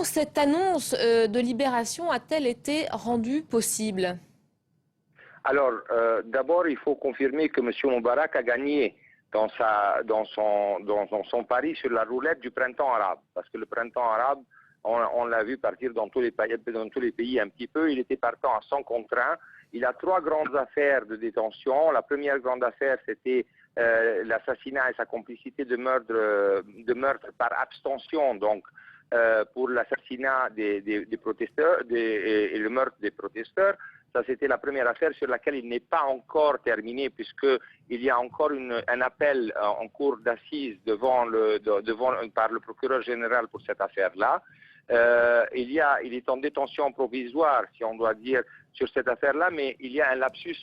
Comment cette annonce de libération a-t-elle été rendue possible? Alors, d'abord, il faut confirmer que M. Moubarak a gagné dans son pari sur la roulette du printemps arabe. Parce que le printemps arabe, on l'a vu partir dans tous les pays un petit peu. Il était partant à 100 contre 1. Il a 3 grandes affaires de détention. La première grande affaire, c'était l'assassinat et sa complicité de meurtre par abstention, donc pour l'assassinat des protesteurs et le meurtre des protesteurs. Ça, c'était la première affaire sur laquelle il n'est pas encore terminé, puisqu'il y a encore un appel en cour d'assises par le procureur général pour cette affaire-là. Il est en détention provisoire, si on doit dire, sur cette affaire-là, mais il y a un lapsus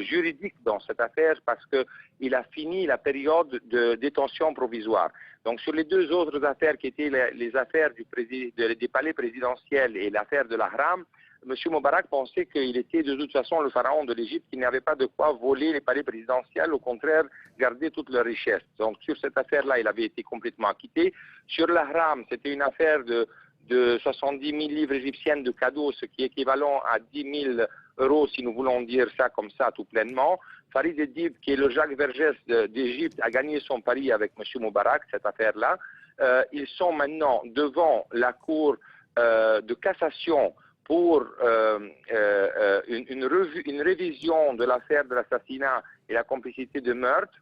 juridique dans cette affaire parce qu'il a fini la période de détention provisoire. Donc sur les 2 autres affaires qui étaient les affaires des palais présidentiels et l'affaire de l'Ahram, M. Moubarak pensait qu'il était de toute façon le pharaon de l'Égypte, qui n'avait pas de quoi voler les palais présidentiels, au contraire, garder toute leur richesse. Donc sur cette affaire-là, il avait été complètement acquitté. Sur l'Ahram, c'était une affaire de 70 000 livres égyptiennes de cadeaux, ce qui est équivalent à 10 000 euros, si nous voulons dire ça comme ça, tout pleinement. Farid Edib, qui est le Jacques Vergès d'Égypte, a gagné son pari avec M. Moubarak, cette affaire-là. Ils sont maintenant devant la Cour de cassation pour une révision de l'affaire de l'assassinat et la complicité de meurtre,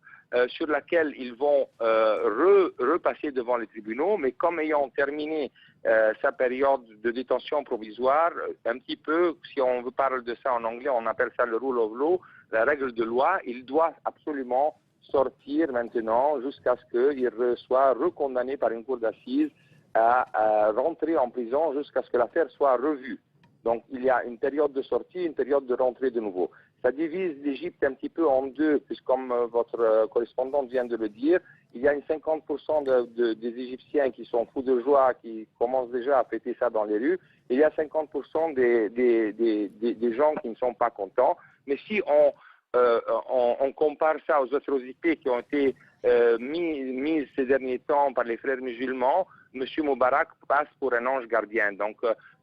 sur laquelle ils vont repasser devant les tribunaux, mais comme ayant terminé sa période de détention provisoire, un petit peu, si on parle de ça en anglais, on appelle ça le rule of law, la règle de loi, il doit absolument sortir maintenant jusqu'à ce qu'il soit recondamné par une cour d'assises à rentrer en prison jusqu'à ce que l'affaire soit revue. Donc il y a une période de sortie, une période de rentrée de nouveau. Ça divise l'Égypte un petit peu en deux, puisque comme votre correspondante vient de le dire, il y a une 50% des Égyptiens qui sont fous de joie, qui commencent déjà à fêter ça dans les rues. Et il y a 50% des gens qui ne sont pas contents. Mais si on compare ça aux atrocités qui ont été mises ces derniers temps par les frères musulmans, M. Moubarak passe pour un ange gardien. Donc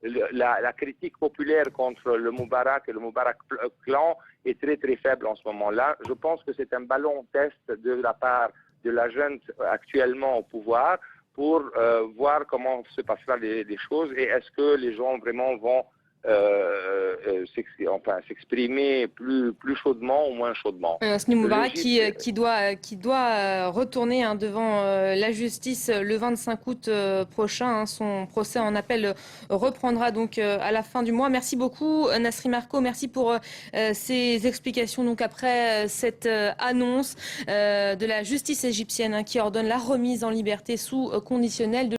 la critique populaire contre le Moubarak et le Moubarak clan est très très faible en ce moment-là. Je pense que c'est un ballon test de la part de la junte actuellement au pouvoir pour voir comment se passeront les choses et est-ce que les gens vraiment vont s'exprimer plus chaudement ou moins chaudement. Hosni Moubarak qui doit retourner devant la justice le 25 août prochain. Son procès en appel reprendra donc à la fin du mois. Merci beaucoup Nasri Marco, merci pour ces explications. Donc après cette annonce de la justice égyptienne qui ordonne la remise en liberté sous conditionnelle de